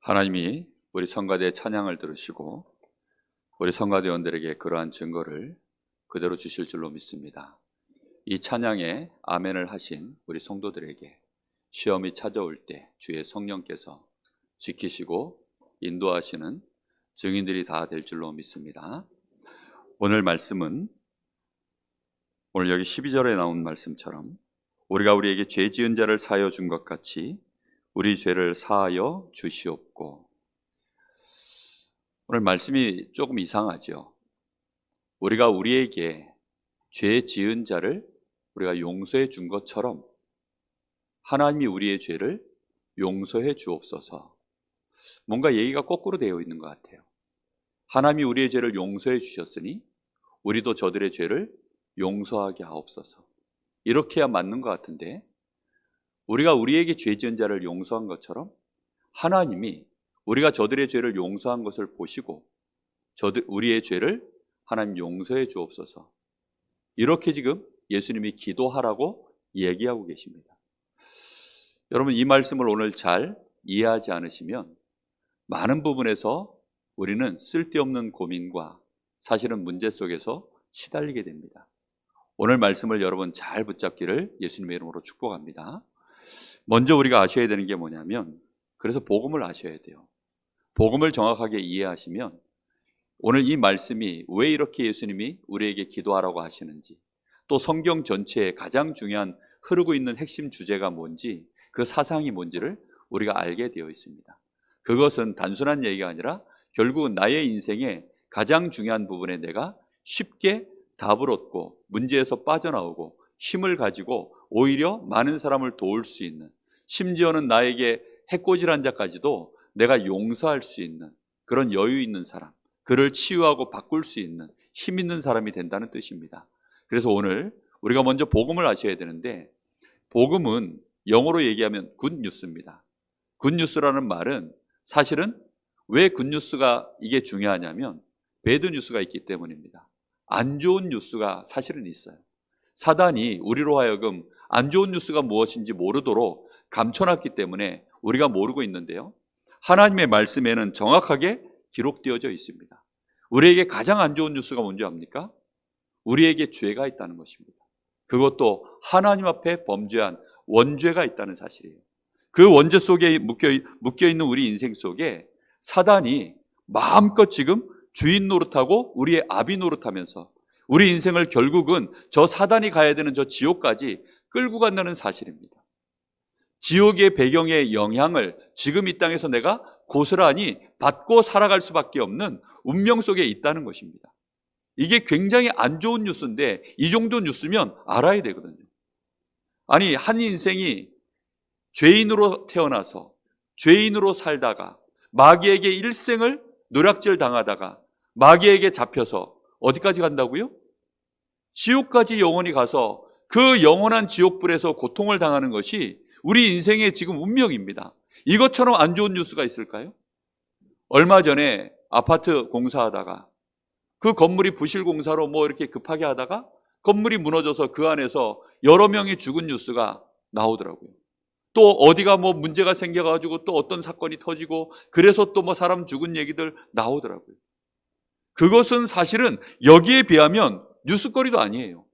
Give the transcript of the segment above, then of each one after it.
하나님이 우리 성가대의 찬양을 들으시고 우리 성가대원들에게 그러한 증거를 그대로 주실 줄로 믿습니다. 이 찬양에 아멘을 하신 우리 성도들에게 시험이 찾아올 때 주의 성령께서 지키시고 인도하시는 증인들이 다 될 줄로 믿습니다. 오늘 말씀은 오늘 여기 12절에 나온 말씀처럼 우리가 우리에게 죄 지은 자를 사하여 준 것 같이 우리 죄를 사하여 주시옵고. 오늘 말씀이 조금 이상하죠. 우리가 우리에게 죄 지은 자를 우리가 용서해 준 것처럼 하나님이 우리의 죄를 용서해 주옵소서. 뭔가 얘기가 거꾸로 되어 있는 것 같아요. 하나님이 우리의 죄를 용서해 주셨으니 우리도 저들의 죄를 용서하게 하옵소서. 이렇게 해야 맞는 것 같은데, 우리가 우리에게 죄 지은 자를 용서한 것처럼 하나님이 우리가 저들의 죄를 용서한 것을 보시고 우리의 죄를 하나님 용서해 주옵소서. 이렇게 지금 예수님이 기도하라고 얘기하고 계십니다. 여러분, 이 말씀을 오늘 잘 이해하지 않으시면 많은 부분에서 우리는 쓸데없는 고민과 사실은 문제 속에서 시달리게 됩니다. 오늘 말씀을 여러분 잘 붙잡기를 예수님의 이름으로 축복합니다. 먼저 우리가 아셔야 되는 게 뭐냐면, 그래서 복음을 아셔야 돼요. 복음을 정확하게 이해하시면 오늘 이 말씀이 왜 이렇게 예수님이 우리에게 기도하라고 하시는지, 또 성경 전체에 가장 중요한 흐르고 있는 핵심 주제가 뭔지, 그 사상이 뭔지를 우리가 알게 되어 있습니다. 그것은 단순한 얘기가 아니라 결국은 나의 인생의 가장 중요한 부분에 내가 쉽게 답을 얻고 문제에서 빠져나오고 힘을 가지고 오히려 많은 사람을 도울 수 있는, 심지어는 나에게 해코지한 자까지도 내가 용서할 수 있는 그런 여유 있는 사람, 그를 치유하고 바꿀 수 있는 힘 있는 사람이 된다는 뜻입니다. 그래서 오늘 우리가 먼저 복음을 아셔야 되는데, 복음은 영어로 얘기하면 굿뉴스입니다. 굿뉴스라는 말은 사실은 왜 굿뉴스가 이게 중요하냐면 배드뉴스가 있기 때문입니다. 안 좋은 뉴스가 사실은 있어요. 사단이 우리로 하여금 안 좋은 뉴스가 무엇인지 모르도록 감춰놨기 때문에 우리가 모르고 있는데요, 하나님의 말씀에는 정확하게 기록되어져 있습니다. 우리에게 가장 안 좋은 뉴스가 뭔지 압니까? 우리에게 죄가 있다는 것입니다. 그것도 하나님 앞에 범죄한 원죄가 있다는 사실이에요. 그 원죄 속에 묶여있는 우리 인생 속에 사단이 마음껏 지금 주인 노릇하고 우리의 아비 노릇하면서 우리 인생을 결국은 저 사단이 가야 되는 저 지옥까지 끌고 간다는 사실입니다. 지옥의 배경의 영향을 지금 이 땅에서 내가 고스란히 받고 살아갈 수밖에 없는 운명 속에 있다는 것입니다. 이게 굉장히 안 좋은 뉴스인데 이 정도 뉴스면 알아야 되거든요. 아니, 한 인생이 죄인으로 태어나서 죄인으로 살다가 마귀에게 일생을 노략질 당하다가 마귀에게 잡혀서 어디까지 간다고요? 지옥까지 영원히 가서 그 영원한 지옥불에서 고통을 당하는 것이 우리 인생의 지금 운명입니다. 이것처럼 안 좋은 뉴스가 있을까요? 얼마 전에 아파트 공사하다가 그 건물이 부실공사로 이렇게 급하게 하다가 건물이 무너져서 그 안에서 여러 명이 죽은 뉴스가 나오더라고요. 또 어디가 문제가 생겨가지고 또 어떤 사건이 터지고 그래서 또 사람 죽은 얘기들 나오더라고요. 그것은 사실은 여기에 비하면 뉴스거리도 아니에요.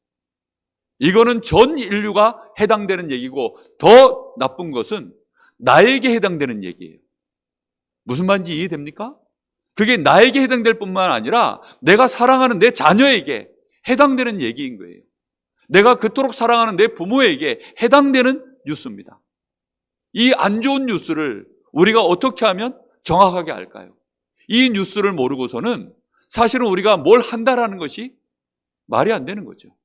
이거는 전 인류가 해당되는 얘기고, 더 나쁜 것은 나에게 해당되는 얘기예요. 무슨 말인지 이해됩니까? 그게 나에게 해당될 뿐만 아니라 내가 사랑하는 내 자녀에게 해당되는 얘기인 거예요. 내가 그토록 사랑하는 내 부모에게 해당되는 뉴스입니다. 이 안 좋은 뉴스를 우리가 어떻게 하면 정확하게 알까요? 이 뉴스를 모르고서는 사실은 우리가 뭘 한다라는 것이 말이 안 되는 거죠.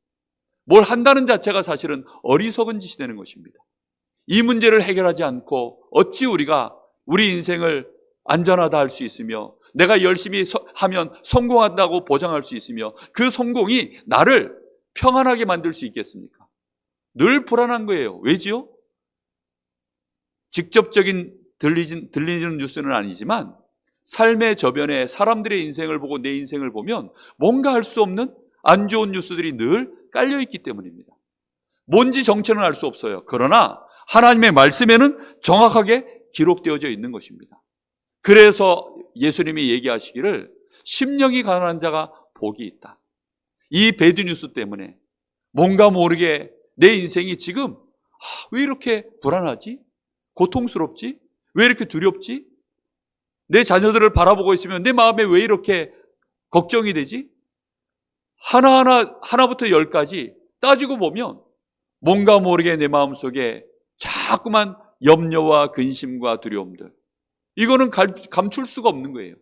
뭘 한다는 자체가 사실은 어리석은 짓이 되는 것입니다. 이 문제를 해결하지 않고 어찌 우리가 우리 인생을 안전하다 할 수 있으며 내가 열심히 하면 성공한다고 보장할 수 있으며 그 성공이 나를 평안하게 만들 수 있겠습니까? 늘 불안한 거예요. 왜지요? 직접적인 들리는 뉴스는 아니지만 삶의 저변에 사람들의 인생을 보고 내 인생을 보면 뭔가 할 수 없는 안 좋은 뉴스들이 늘 깔려있기 때문입니다. 뭔지 정체는 알 수 없어요. 그러나 하나님의 말씀에는 정확하게 기록되어져 있는 것입니다. 그래서 예수님이 얘기하시기를 심령이 가난한 자가 복이 있다. 이 배드뉴스 때문에 뭔가 모르게 내 인생이 지금 왜 이렇게 불안하지? 고통스럽지? 왜 이렇게 두렵지? 내 자녀들을 바라보고 있으면 내 마음에 왜 이렇게 걱정이 되지? 하나부터 열까지 따지고 보면 뭔가 모르게 내 마음속에 자꾸만 염려와 근심과 두려움들, 이거는 감출 수가 없는 거예요.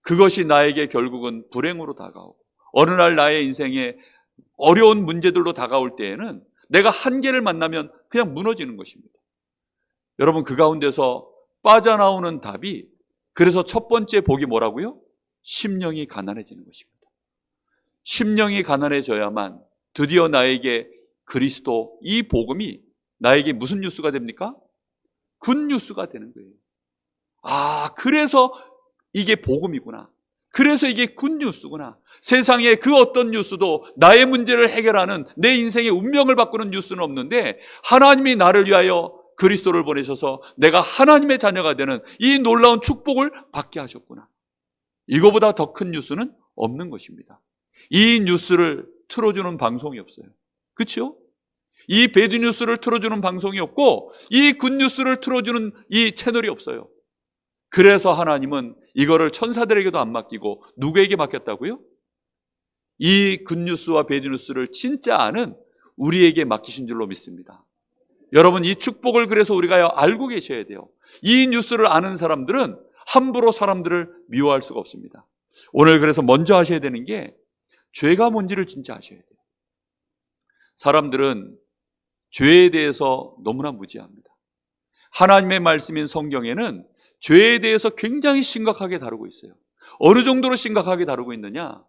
그것이 나에게 결국은 불행으로 다가오고 어느 날 나의 인생에 어려운 문제들로 다가올 때에는 내가 한계를 만나면 그냥 무너지는 것입니다. 여러분, 그 가운데서 빠져나오는 답이, 그래서 첫 번째 복이 뭐라고요? 심령이 가난해지는 것입니다. 심령이 가난해져야만 드디어 나에게 그리스도, 이 복음이 나에게 무슨 뉴스가 됩니까? 굿뉴스가 되는 거예요. 그래서 이게 복음이구나. 그래서 이게 굿뉴스구나. 세상에 그 어떤 뉴스도 나의 문제를 해결하는, 내 인생의 운명을 바꾸는 뉴스는 없는데 하나님이 나를 위하여 그리스도를 보내셔서 내가 하나님의 자녀가 되는 이 놀라운 축복을 받게 하셨구나. 이거보다 더 큰 뉴스는 없는 것입니다. 이 뉴스를 틀어주는 방송이 없어요. 그렇죠? 이 배드뉴스를 틀어주는 방송이 없고 이 굿뉴스를 틀어주는 이 채널이 없어요. 그래서 하나님은 이거를 천사들에게도 안 맡기고 누구에게 맡겼다고요? 이 굿뉴스와 배드뉴스를 진짜 아는 우리에게 맡기신 줄로 믿습니다. 여러분, 이 축복을 그래서 우리가 알고 계셔야 돼요. 이 뉴스를 아는 사람들은 함부로 사람들을 미워할 수가 없습니다. 오늘 그래서 먼저 하셔야 되는 게 죄가 뭔지를 진짜 아셔야 돼요. 사람들은 죄에 대해서 너무나 무지합니다. 하나님의 말씀인 성경에는 죄에 대해서 굉장히 심각하게 다루고 있어요. 어느 정도로 심각하게 다루고 있느냐?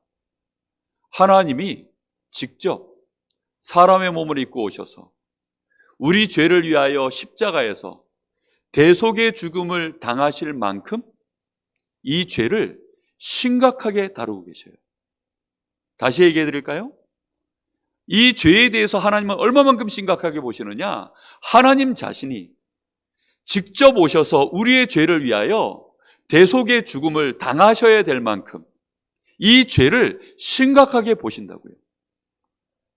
하나님이 직접 사람의 몸을 입고 오셔서 우리 죄를 위하여 십자가에서 대속의 죽음을 당하실 만큼 이 죄를 심각하게 다루고 계셔요. 다시 얘기해 드릴까요? 이 죄에 대해서 하나님은 얼마만큼 심각하게 보시느냐? 하나님 자신이 직접 오셔서 우리의 죄를 위하여 대속의 죽음을 당하셔야 될 만큼 이 죄를 심각하게 보신다고요.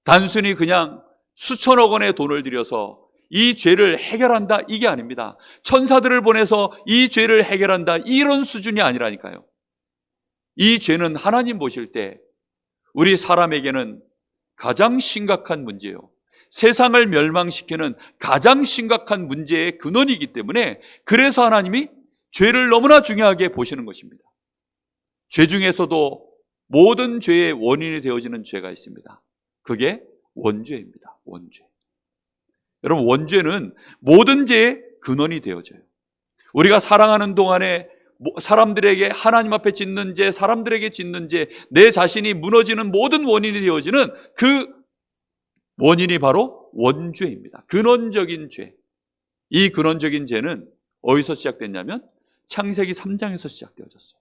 단순히 그냥 수천억 원의 돈을 들여서 이 죄를 해결한다, 이게 아닙니다. 천사들을 보내서 이 죄를 해결한다, 이런 수준이 아니라니까요. 이 죄는 하나님 보실 때 우리 사람에게는 가장 심각한 문제예요. 세상을 멸망시키는 가장 심각한 문제의 근원이기 때문에 그래서 하나님이 죄를 너무나 중요하게 보시는 것입니다. 죄 중에서도 모든 죄의 원인이 되어지는 죄가 있습니다. 그게 원죄입니다. 원죄. 여러분, 원죄는 모든 죄의 근원이 되어져요. 우리가 살아가는 동안에 사람들에게 하나님 앞에 짓는 죄, 사람들에게 짓는 죄, 내 자신이 무너지는 모든 원인이 되어지는 그 원인이 바로 원죄입니다. 근원적인 죄. 이 근원적인 죄는 어디서 시작됐냐면 창세기 3장에서 시작되어졌어요.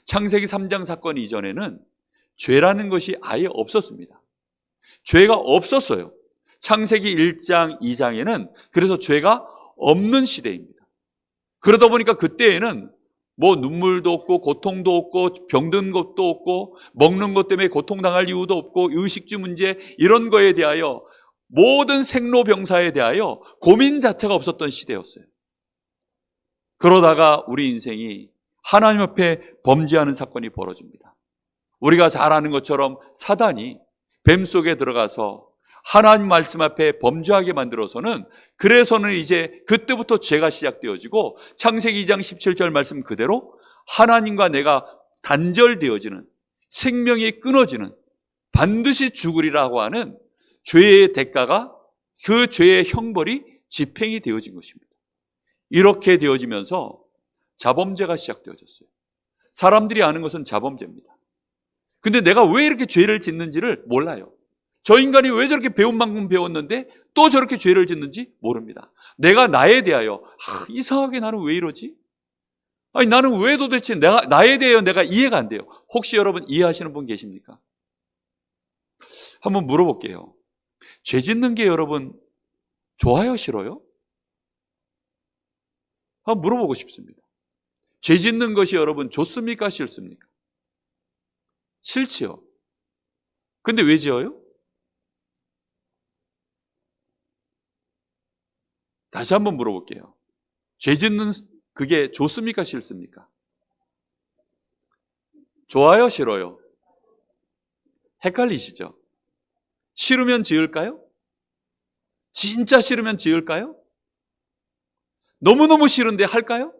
창세기 3장 사건 이전에는 죄라는 것이 아예 없었습니다. 죄가 없었어요. 창세기 1장, 2장에는 그래서 죄가 없는 시대입니다. 그러다 보니까 그때에는 뭐 눈물도 없고 고통도 없고 병든 것도 없고 먹는 것 때문에 고통당할 이유도 없고 의식주 문제 이런 거에 대하여 모든 생로병사에 대하여 고민 자체가 없었던 시대였어요. 그러다가 우리 인생이 하나님 앞에 범죄하는 사건이 벌어집니다. 우리가 잘 아는 것처럼 사단이 뱀 속에 들어가서 하나님 말씀 앞에 범죄하게 만들어서는 그래서는 이제 그때부터 죄가 시작되어지고 창세기 2장 17절 말씀 그대로 하나님과 내가 단절되어지는, 생명이 끊어지는, 반드시 죽으리라고 하는 죄의 대가가, 그 죄의 형벌이 집행이 되어진 것입니다. 이렇게 되어지면서 자범죄가 시작되어졌어요. 사람들이 아는 것은 자범죄입니다. 근데 내가 왜 이렇게 죄를 짓는지를 몰라요. 저 인간이 왜 저렇게 배운 만큼 배웠는데 또 저렇게 죄를 짓는지 모릅니다. 내가 나에 대하여 이상하게 나는 왜 이러지? 아니 나는 왜 도대체 나에 대하여 내가 이해가 안 돼요. 혹시 여러분 이해하시는 분 계십니까? 한번 물어볼게요. 죄 짓는 게 여러분 좋아요, 싫어요? 한번 물어보고 싶습니다. 죄 짓는 것이 여러분 좋습니까? 싫습니까? 싫지요. 근데 왜 지어요? 다시 한번 물어볼게요. 죄 짓는 그게 좋습니까? 싫습니까? 좋아요? 싫어요? 헷갈리시죠? 싫으면 지을까요? 진짜 싫으면 지을까요? 너무너무 싫은데 할까요?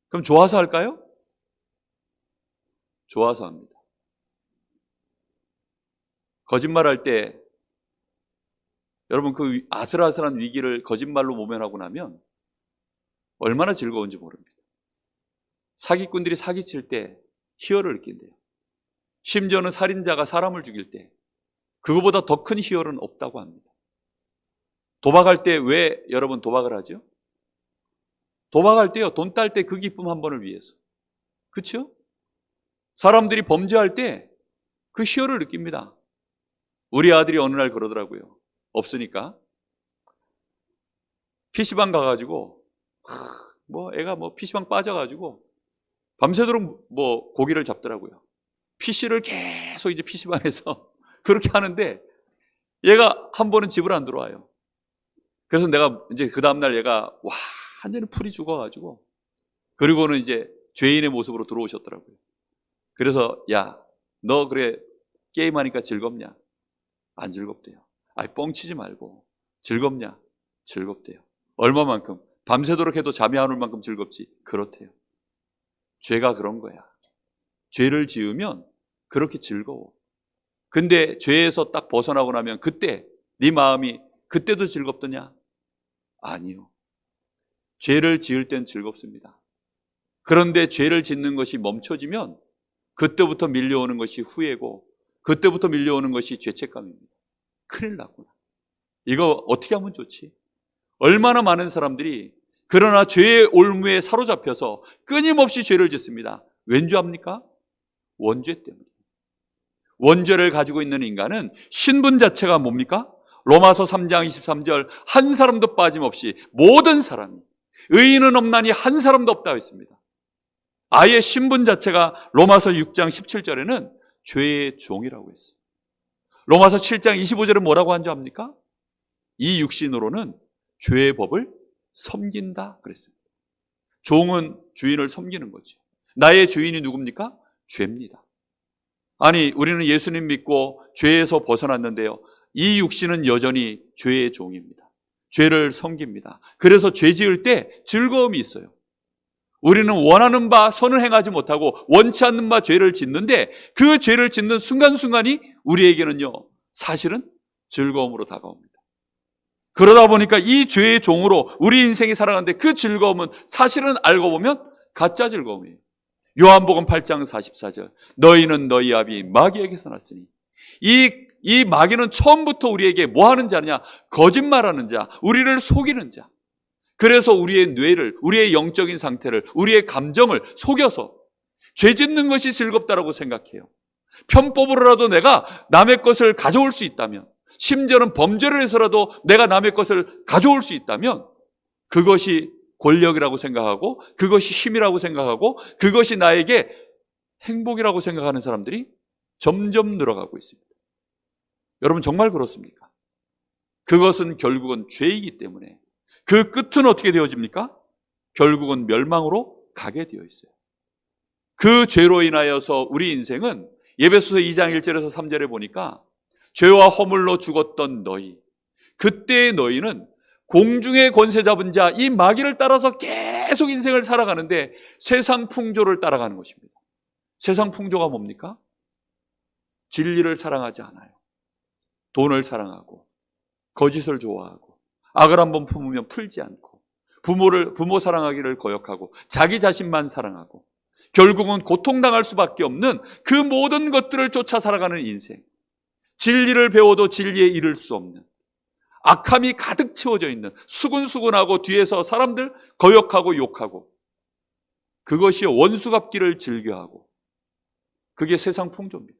그럼 좋아서 할까요? 좋아서 합니다. 거짓말할 때 여러분 그 아슬아슬한 위기를 거짓말로 모면하고 나면 얼마나 즐거운지 모릅니다. 사기꾼들이 사기칠 때 희열을 느낀대요. 심지어는 살인자가 사람을 죽일 때 그거보다 더 큰 희열은 없다고 합니다. 도박할 때 왜 여러분 도박을 하죠? 도박할 때요, 돈 딸 때 그 기쁨 한 번을 위해서. 그렇죠? 사람들이 범죄할 때 그 희열을 느낍니다. 우리 아들이 어느 날 그러더라고요. 없으니까 PC방 가가지고 애가 PC방 빠져가지고 밤새도록 고기를 잡더라고요. PC를 계속 이제 PC방에서 그렇게 하는데 얘가 한 번은 집을 안 들어와요. 그래서 내가 이제 그 다음날 얘가 완전히 풀이 죽어가지고 그리고는 이제 죄인의 모습으로 들어오셨더라고요. 그래서 야, 너 그래 게임하니까 즐겁냐? 안 즐겁대요. 아이 뻥치지 말고 즐겁냐? 즐겁대요. 얼마만큼? 밤새도록 해도 잠이 안 올 만큼 즐겁지. 그렇대요. 죄가 그런 거야. 죄를 지으면 그렇게 즐거워. 근데 죄에서 딱 벗어나고 나면 그때 네 마음이 그때도 즐겁더냐? 아니요. 죄를 지을 땐 즐겁습니다. 그런데 죄를 짓는 것이 멈춰지면 그때부터 밀려오는 것이 후회고 그때부터 밀려오는 것이 죄책감입니다. 큰일 났구나. 이거 어떻게 하면 좋지? 얼마나 많은 사람들이 그러나 죄의 올무에 사로잡혀서 끊임없이 죄를 짓습니다. 왠지 압니까? 원죄 때문에. 원죄를 가지고 있는 인간은 신분 자체가 뭡니까? 로마서 3장 23절 한 사람도 빠짐없이 모든 사람이 의인은 없나니 한 사람도 없다고 했습니다. 아예 신분 자체가 로마서 6장 17절에는 죄의 종이라고 했어요. 로마서 7장 25절에 뭐라고 한 줄 압니까? 이 육신으로는 죄의 법을 섬긴다 그랬습니다. 종은 주인을 섬기는 거죠. 나의 주인이 누굽니까? 죄입니다. 아니 우리는 예수님 믿고 죄에서 벗어났는데요, 이 육신은 여전히 죄의 종입니다. 죄를 섬깁니다. 그래서 죄 지을 때 즐거움이 있어요. 우리는 원하는 바 선을 행하지 못하고 원치 않는 바 죄를 짓는데 그 죄를 짓는 순간순간이 우리에게는요 사실은 즐거움으로 다가옵니다. 그러다 보니까 이 죄의 종으로 우리 인생이 살아가는데 그 즐거움은 사실은 알고 보면 가짜 즐거움이에요. 요한복음 8장 44절 너희는 너희 아비 마귀에게서 났으니 이 마귀는 처음부터 우리에게 뭐 하는 자냐? 거짓말하는 자, 우리를 속이는 자. 그래서 우리의 뇌를, 우리의 영적인 상태를, 우리의 감정을 속여서 죄 짓는 것이 즐겁다라고 생각해요. 편법으로라도 내가 남의 것을 가져올 수 있다면, 심지어는 범죄를 해서라도 내가 남의 것을 가져올 수 있다면 그것이 권력이라고 생각하고 그것이 힘이라고 생각하고 그것이 나에게 행복이라고 생각하는 사람들이 점점 늘어가고 있습니다. 여러분 정말 그렇습니까? 그것은 결국은 죄이기 때문에 그 끝은 어떻게 되어집니까? 결국은 멸망으로 가게 되어 있어요. 그 죄로 인하여서 우리 인생은 에베소서 2장 1절에서 3절에 보니까 죄와 허물로 죽었던 너희, 그때의 너희는 공중의 권세 잡은 자 이 마귀를 따라서 계속 인생을 살아가는데 세상 풍조를 따라가는 것입니다. 세상 풍조가 뭡니까? 진리를 사랑하지 않아요. 돈을 사랑하고 거짓을 좋아하고 악을 한번 품으면 풀지 않고 부모 사랑하기를 거역하고 자기 자신만 사랑하고 결국은 고통당할 수밖에 없는 그 모든 것들을 쫓아 살아가는 인생. 진리를 배워도 진리에 이를 수 없는 악함이 가득 채워져 있는 수군수군하고 뒤에서 사람들 거역하고 욕하고 그것이 원수갚기를 즐겨하고 그게 세상 풍조입니다.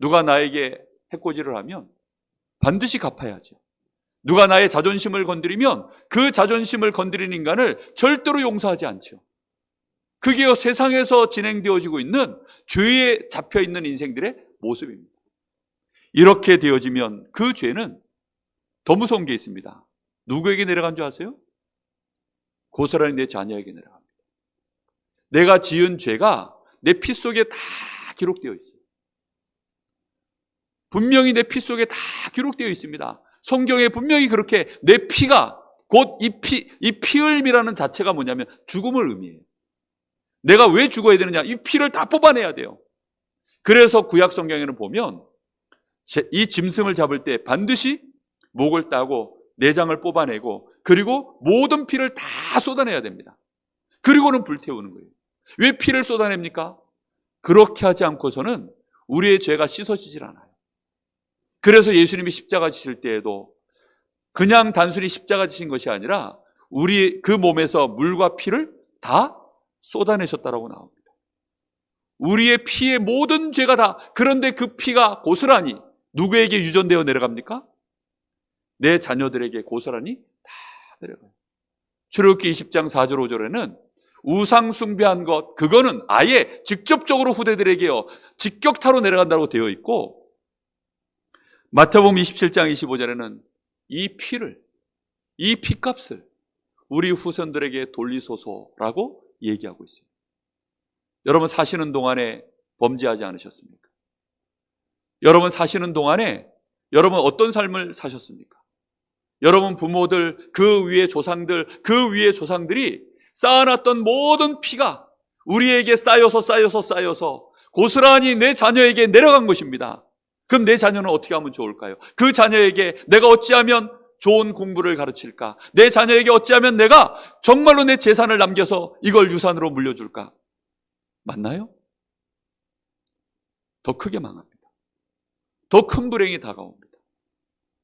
누가 나에게 해코지를 하면 반드시 갚아야죠. 누가 나의 자존심을 건드리면 그 자존심을 건드리는 인간을 절대로 용서하지 않죠. 그게 세상에서 진행되어지고 있는 죄에 잡혀있는 인생들의 모습입니다. 이렇게 되어지면 그 죄는 더 무서운 게 있습니다. 누구에게 내려간 줄 아세요? 고스란히 내 자녀에게 내려갑니다. 내가 지은 죄가 내 피 속에 다 기록되어 있어요. 분명히 내 피 속에 다 기록되어 있습니다. 성경에 분명히 그렇게 내 피가 곧 이 피흘미라는 자체가 뭐냐면 죽음을 의미해요. 내가 왜 죽어야 되느냐? 이 피를 다 뽑아내야 돼요. 그래서 구약 성경에는 보면 이 짐승을 잡을 때 반드시 목을 따고 내장을 뽑아내고 그리고 모든 피를 다 쏟아내야 됩니다. 그리고는 불태우는 거예요. 왜 피를 쏟아냅니까? 그렇게 하지 않고서는 우리의 죄가 씻어지질 않아요. 그래서 예수님이 십자가 지실 때에도 그냥 단순히 십자가 지신 것이 아니라 우리 그 몸에서 물과 피를 다 쏟아내셨다라고 나옵니다. 우리의 피의 모든 죄가 다, 그런데 그 피가 고스란히 누구에게 유전되어 내려갑니까? 내 자녀들에게 고스란히 다 내려가요. 출애굽기 20장 4절 5절에는 우상 숭배한 것, 그거는 아예 직접적으로 후대들에게요 직격타로 내려간다고 되어 있고, 마태복음 27장 25절에는 이 피를, 이 피값을 우리 후손들에게 돌리소서라고 얘기하고 있어요. 여러분 사시는 동안에 범죄하지 않으셨습니까? 여러분 사시는 동안에 여러분 어떤 삶을 사셨습니까? 여러분 부모들, 그 위의 조상들, 그 위의 조상들이 쌓아놨던 모든 피가 우리에게 쌓여서 고스란히 내 자녀에게 내려간 것입니다. 그럼 내 자녀는 어떻게 하면 좋을까요? 그 자녀에게 내가 어찌하면 좋은 공부를 가르칠까? 내 자녀에게 어찌하면 내가 정말로 내 재산을 남겨서 이걸 유산으로 물려줄까? 맞나요? 더 크게 망합니다. 더 큰 불행이 다가옵니다.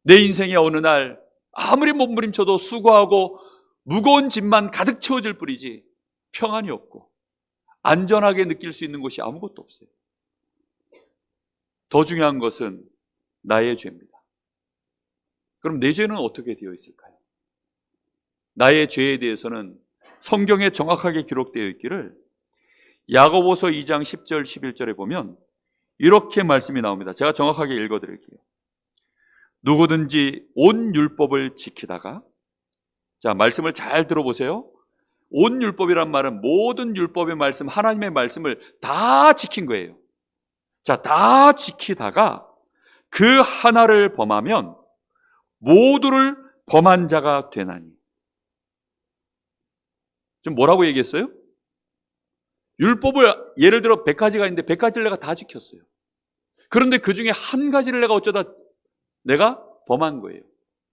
내 인생의 어느 날 아무리 몸부림쳐도 수고하고 무거운 짐만 가득 채워질 뿐이지 평안이 없고 안전하게 느낄 수 있는 곳이 아무것도 없어요. 더 중요한 것은 나의 죄입니다. 그럼 내 죄는 어떻게 되어 있을까요? 나의 죄에 대해서는 성경에 정확하게 기록되어 있기를 야고보서 2장 10절 11절에 보면 이렇게 말씀이 나옵니다. 제가 정확하게 읽어드릴게요. 누구든지 온 율법을 지키다가, 자 말씀을 잘 들어보세요. 온 율법이란 말은 모든 율법의 말씀, 하나님의 말씀을 다 지킨 거예요. 자, 다 지키다가 그 하나를 범하면 모두를 범한 자가 되나니. 지금 뭐라고 얘기했어요? 율법을 예를 들어 100가지가 있는데 100가지를 내가 다 지켰어요. 그런데 그 중에 한 가지를 내가 어쩌다 내가 범한 거예요.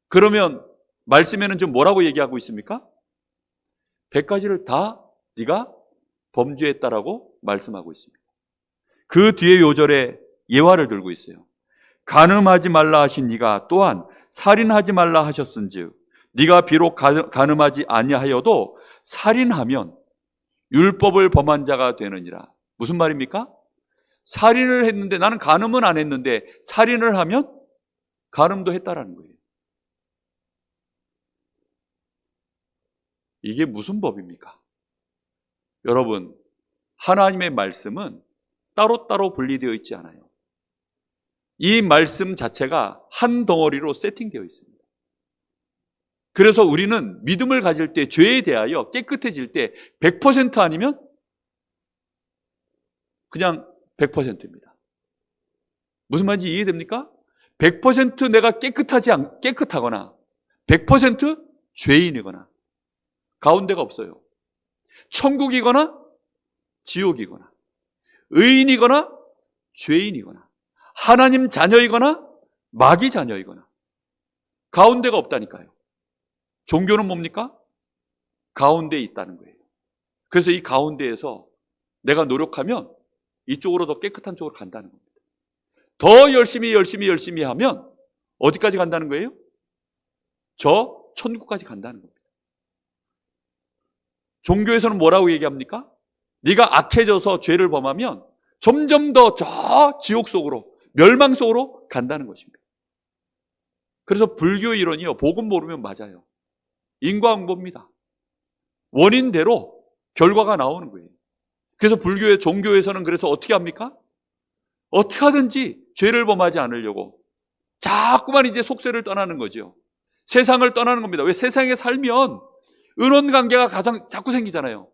그러면 말씀에는 좀 뭐라고 얘기하고 있습니까? 100가지를 다 네가 범죄했다라고 말씀하고 있습니다. 그 뒤에 요절에 예화를 들고 있어요. 간음하지 말라 하신 네가 또한 살인하지 말라 하셨은즉 네가 비록 간음하지 아니하여도 살인하면 율법을 범한 자가 되느니라. 무슨 말입니까? 살인을 했는데, 나는 간음은 안 했는데 살인을 하면 간음도 했다라는 거예요. 이게 무슨 법입니까? 여러분, 하나님의 말씀은 따로따로 분리되어 있지 않아요. 이 말씀 자체가 한 덩어리로 세팅되어 있습니다. 그래서 우리는 믿음을 가질 때, 죄에 대하여 깨끗해질 때 100% 아니면 그냥 100%입니다. 무슨 말인지 이해됩니까? 100% 내가 깨끗하거나 100% 죄인이거나 가운데가 없어요. 천국이거나 지옥이거나 의인이거나 죄인이거나 하나님 자녀이거나 마귀 자녀이거나 가운데가 없다니까요. 종교는 뭡니까? 가운데에 있다는 거예요. 그래서 이 가운데에서 내가 노력하면 이쪽으로 더 깨끗한 쪽으로 간다는 겁니다. 더 열심히 하면 어디까지 간다는 거예요? 저 천국까지 간다는 겁니다. 종교에서는 뭐라고 얘기합니까? 네가 악해져서 죄를 범하면 점점 더 저 지옥 속으로, 멸망 속으로 간다는 것입니다. 그래서 불교 이론이요, 복음 모르면 맞아요. 인과응보입니다. 원인대로 결과가 나오는 거예요. 그래서 불교의 종교에서는 그래서 어떻게 합니까? 어떻게 하든지 죄를 범하지 않으려고 자꾸만 이제 속세를 떠나는 거죠. 세상을 떠나는 겁니다. 왜? 세상에 살면 은원관계가 자꾸 생기잖아요.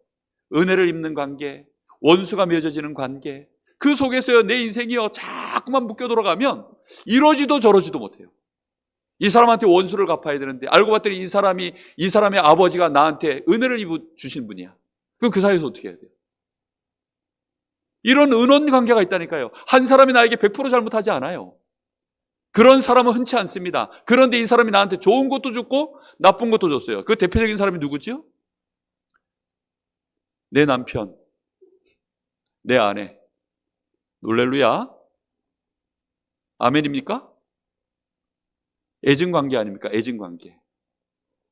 은혜를 입는 관계, 원수가 맺어지는 관계, 그 속에서요 내 인생이요 자꾸만 묶여 돌아가면 이러지도 저러지도 못해요. 이 사람한테 원수를 갚아야 되는데 알고 봤더니 이 사람의 아버지가 나한테 은혜를 주신 분이야. 그럼 그 사이에서 어떻게 해야 돼요? 이런 은원 관계가 있다니까요. 한 사람이 나에게 100% 잘못하지 않아요. 그런 사람은 흔치 않습니다. 그런데 이 사람이 나한테 좋은 것도 줬고 나쁜 것도 줬어요. 그 대표적인 사람이 누구죠? 내 남편, 내 아내. 놀렐루야. 아멘입니까? 애증관계 아닙니까? 애증관계.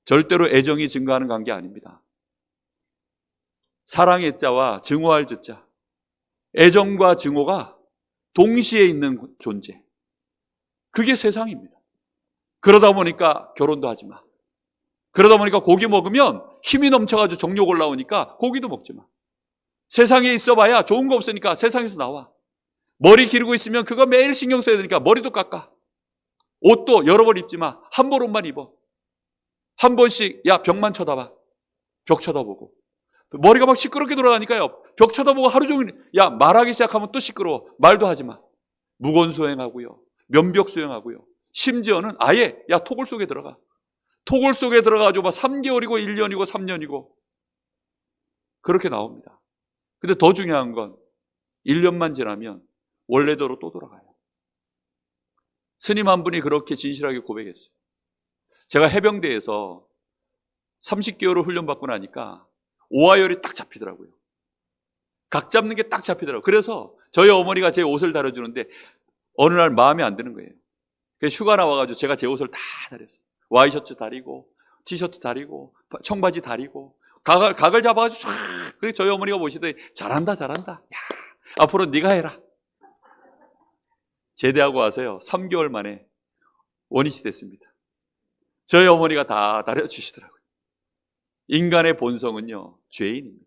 절대로 애정이 증가하는 관계 아닙니다. 사랑의 자와 증오할 자. 애정과 증오가 동시에 있는 존재. 그게 세상입니다. 그러다 보니까 결혼도 하지 마. 그러다 보니까 고기 먹으면 힘이 넘쳐가지고 정욕 올라오니까 고기도 먹지 마. 세상에 있어봐야 좋은 거 없으니까 세상에서 나와. 머리 기르고 있으면 그거 매일 신경 써야 되니까 머리도 깎아. 옷도 여러 벌 입지 마. 한 벌 옷만 입어. 한 번씩 야 벽만 쳐다봐. 벽 쳐다보고. 머리가 막 시끄럽게 돌아가니까요. 벽 쳐다보고 하루 종일 야 말하기 시작하면 또 시끄러워. 말도 하지 마. 무건 수행하고요. 면벽 수행하고요. 심지어는 아예 야 토굴 속에 들어가. 토굴 속에 들어가가지고 막 3개월이고 1년이고 3년이고 그렇게 나옵니다. 근데 더 중요한 건 1년만 지나면 원래대로 또 돌아가요. 스님 한 분이 그렇게 진실하게 고백했어요. 제가 해병대에서 30개월을 훈련받고 나니까 오하열이 딱 잡히더라고요. 각 잡는 게 딱 잡히더라고요. 그래서 저희 어머니가 제 옷을 다려주는데 어느 날 마음에 안 드는 거예요. 그래서 휴가 나와가지고 제가 제 옷을 다 다렸어요. 와이셔츠 다리고 티셔츠 다리고 청바지 다리고 각을 잡아가지고 촤악. 그래서 저희 어머니가 보시더니 잘한다 야 앞으로 네가 해라. 제대하고 와서요 3개월 만에 원위치 됐습니다. 저희 어머니가 다 다려주시더라고요. 인간의 본성은요 죄인입니다.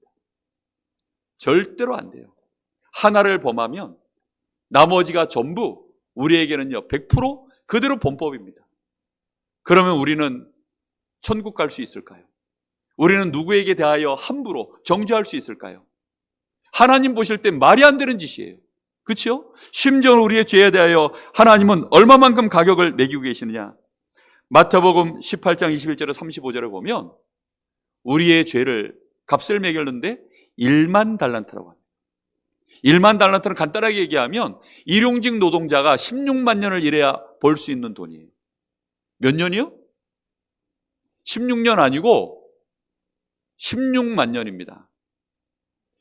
절대로 안 돼요. 하나를 범하면 나머지가 전부 우리에게는요 100% 그대로 본법입니다. 그러면 우리는 천국 갈 수 있을까요? 우리는 누구에게 대하여 함부로 정죄할 수 있을까요? 하나님 보실 때 말이 안 되는 짓이에요. 그렇죠? 심지어 우리의 죄에 대하여 하나님은 얼마만큼 가격을 매기고 계시느냐? 마태복음 18장 21절에 35절에 보면 우리의 죄를 값을 매겼는데 1만 달란트라고 합니다. 1만 달란트는 간단하게 얘기하면 일용직 노동자가 16만 년을 일해야 벌 수 있는 돈이에요. 몇 년이요? 16년 아니고 16만 년입니다.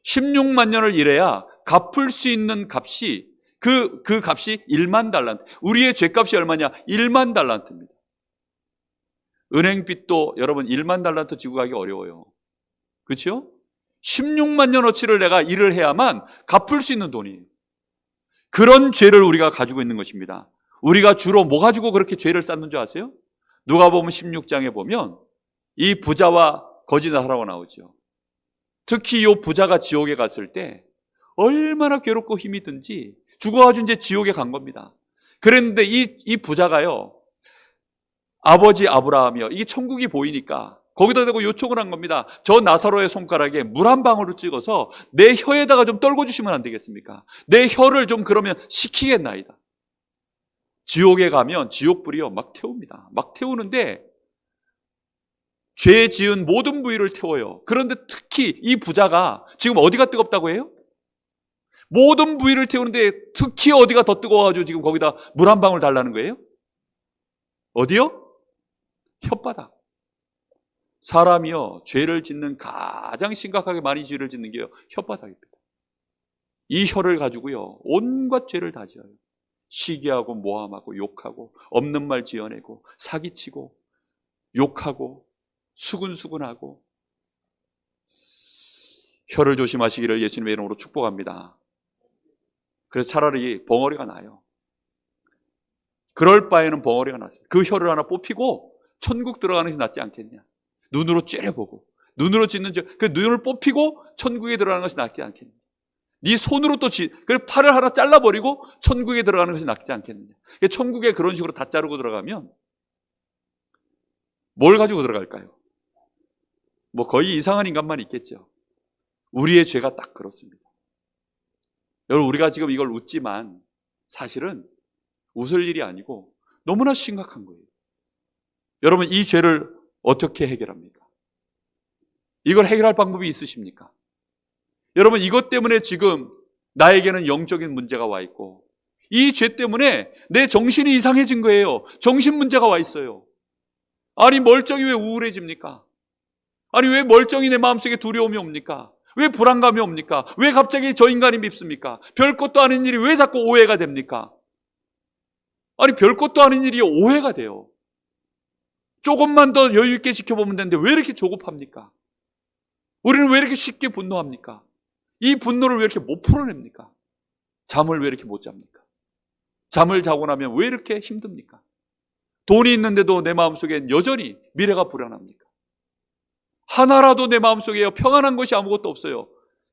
16만 년을 일해야 갚을 수 있는 값이 그 값이 1만 달란트. 우리의 죄값이 얼마냐? 1만 달란트입니다. 은행빚도 여러분 1만 달란트 지고 가기 어려워요. 그렇죠? 16만 년어치를 내가 일을 해야만 갚을 수 있는 돈이에요. 그런 죄를 우리가 가지고 있는 것입니다. 우리가 주로 뭐 가지고 그렇게 죄를 쌓는 줄 아세요? 누가복음 16장에 보면 이 부자와 거지 나사로가 나오죠. 특히 이 부자가 지옥에 갔을 때 얼마나 괴롭고 힘이 든지 죽어가지고 이제 지옥에 간 겁니다. 그랬는데 이 부자가요 아버지 아브라함이요 이게 천국이 보이니까 거기다 대고 요청을 한 겁니다. 저 나사로의 손가락에 물 한 방울을 찍어서 내 혀에다가 좀 떨궈 주시면 안 되겠습니까? 내 혀를 좀 그러면 식히겠나이다. 지옥에 가면 지옥불이요 막 태웁니다. 막 태우는데 죄 지은 모든 부위를 태워요. 그런데 특히 이 부자가 지금 어디가 뜨겁다고 해요? 모든 부위를 태우는데 특히 어디가 더 뜨거워가지고 지금 거기다 물 한 방울 달라는 거예요? 어디요? 혓바닥. 사람이요 죄를 짓는 가장 심각하게 많이 죄를 짓는 게요 혓바닥입니다. 이 혀를 가지고요 온갖 죄를 다 지어요. 시기하고 모함하고 욕하고 없는 말 지어내고 사기치고 욕하고 수근수근하고. 혀를 조심하시기를 예수님의 이름으로 축복합니다. 그래서 차라리 벙어리가 나요. 그럴 바에는 벙어리가 낫습니다. 그 혀를 하나 뽑히고 천국 들어가는 것이 낫지 않겠냐. 눈으로 째려보고 눈으로 짓는 그 눈을 뽑히고 천국에 들어가는 것이 낫지 않겠냐. 네 손으로 또 그 팔을 하나 잘라버리고 천국에 들어가는 것이 낫지 않겠느냐. 천국에 그런 식으로 다 자르고 들어가면 뭘 가지고 들어갈까요? 뭐 거의 이상한 인간만 있겠죠. 우리의 죄가 딱 그렇습니다. 여러분, 우리가 지금 이걸 웃지만 사실은 웃을 일이 아니고 너무나 심각한 거예요. 여러분, 이 죄를 어떻게 해결합니까? 이걸 해결할 방법이 있으십니까? 여러분, 이것 때문에 지금 나에게는 영적인 문제가 와 있고 이 죄 때문에 내 정신이 이상해진 거예요. 정신 문제가 와 있어요. 아니, 멀쩡히 왜 우울해집니까? 아니, 왜 멀쩡히 내 마음속에 두려움이 옵니까? 왜 불안감이 옵니까? 왜 갑자기 저 인간이 밉습니까? 별 것도 아닌 일이 왜 자꾸 오해가 됩니까? 아니, 별 것도 아닌 일이 오해가 돼요. 조금만 더 여유 있게 지켜보면 되는데 왜 이렇게 조급합니까? 우리는 왜 이렇게 쉽게 분노합니까? 이 분노를 왜 이렇게 못 풀어냅니까? 잠을 왜 이렇게 못 잡니까? 잠을 자고 나면 왜 이렇게 힘듭니까? 돈이 있는데도 내 마음속엔 여전히 미래가 불안합니까? 하나라도 내 마음속에 평안한 것이 아무것도 없어요.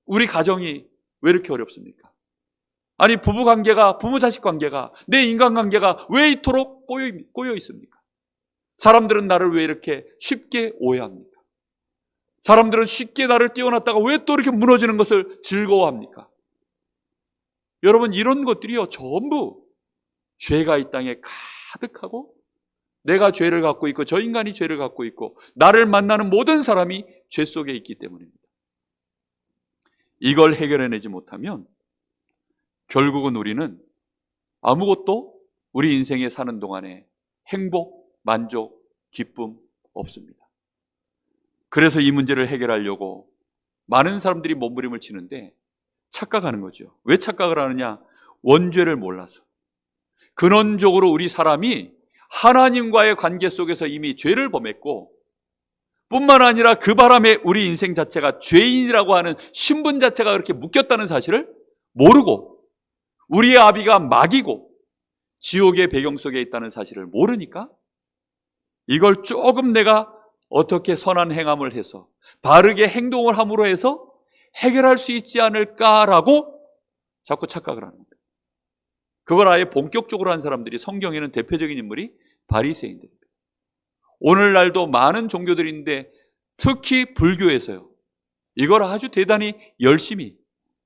우리 가정이 왜 이렇게 어렵습니까? 아니, 부부관계가, 부모자식 관계가, 내 인간관계가 왜 이토록 꼬여 있습니까? 사람들은 나를 왜 이렇게 쉽게 오해합니까? 사람들은 쉽게 나를 띄워놨다가 왜 또 이렇게 무너지는 것을 즐거워합니까? 여러분, 이런 것들이요, 전부 죄가 이 땅에 가득하고 내가 죄를 갖고 있고 저 인간이 죄를 갖고 있고 나를 만나는 모든 사람이 죄 속에 있기 때문입니다. 이걸 해결해내지 못하면 결국은 우리는 아무것도 우리 인생에 사는 동안에 행복, 만족, 기쁨 없습니다. 그래서 이 문제를 해결하려고 많은 사람들이 몸부림을 치는데 착각하는 거죠. 왜 착각을 하느냐? 원죄를 몰라서. 근원적으로 우리 사람이 하나님과의 관계 속에서 이미 죄를 범했고 뿐만 아니라 그 바람에 우리 인생 자체가 죄인이라고 하는 신분 자체가 그렇게 묶였다는 사실을 모르고 우리의 아비가 마귀고 지옥의 배경 속에 있다는 사실을 모르니까 이걸 조금 내가 어떻게 선한 행함을 해서 바르게 행동을 함으로 해서 해결할 수 있지 않을까라고 자꾸 착각을 하는 거예요. 그걸 아예 본격적으로 한 사람들이 성경에는 대표적인 인물이 바리새인들입니다. 오늘날도 많은 종교들이 있는데 특히 불교에서요, 이걸 아주 대단히 열심히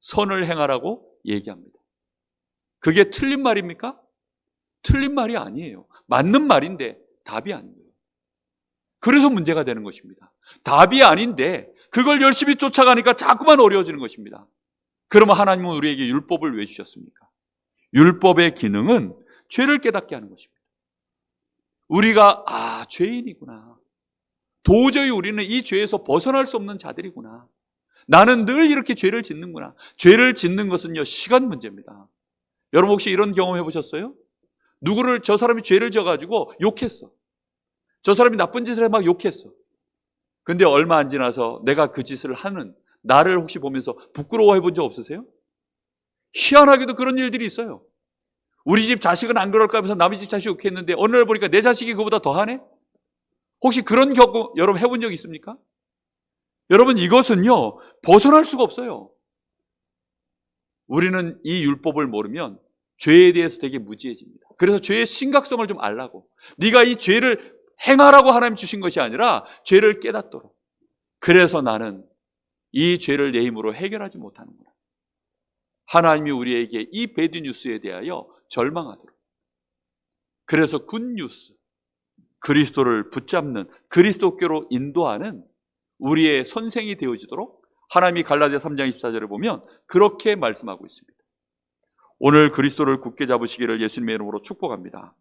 선을 행하라고 얘기합니다. 그게 틀린 말입니까? 틀린 말이 아니에요. 맞는 말인데 답이 아니에요. 그래서 문제가 되는 것입니다. 답이 아닌데 그걸 열심히 쫓아가니까 자꾸만 어려워지는 것입니다. 그러면 하나님은 우리에게 율법을 왜 주셨습니까? 율법의 기능은 죄를 깨닫게 하는 것입니다. 우리가 죄인이구나. 도저히 우리는 이 죄에서 벗어날 수 없는 자들이구나. 나는 늘 이렇게 죄를 짓는구나. 죄를 짓는 것은요, 시간 문제입니다. 여러분 혹시 이런 경험 해보셨어요? 누구를, 저 사람이 죄를 져가지고 욕했어. 저 사람이 나쁜 짓을 해 막 욕했어. 근데 얼마 안 지나서 내가 그 짓을 하는 나를 혹시 보면서 부끄러워해 본 적 없으세요? 희한하게도 그런 일들이 있어요. 우리 집 자식은 안 그럴까 하면서 남의 집 자식 욕했는데 어느 날 보니까 내 자식이 그보다 더하네? 혹시 그런 경험 여러분 해본 적 있습니까? 여러분, 이것은요, 벗어날 수가 없어요. 우리는 이 율법을 모르면 죄에 대해서 되게 무지해집니다. 그래서 죄의 심각성을 좀 알라고. 네가 이 죄를 행하라고 하나님 주신 것이 아니라 죄를 깨닫도록. 그래서 나는 이 죄를 내 힘으로 해결하지 못하는구나. 하나님이 우리에게 이 배드뉴스에 대하여 절망하도록. 그래서 굿뉴스, 그리스도를 붙잡는, 그리스도교로 인도하는 우리의 선생이 되어지도록 하나님이 갈라디아 3장 24절을 보면 그렇게 말씀하고 있습니다. 오늘 그리스도를 굳게 잡으시기를 예수님의 이름으로 축복합니다.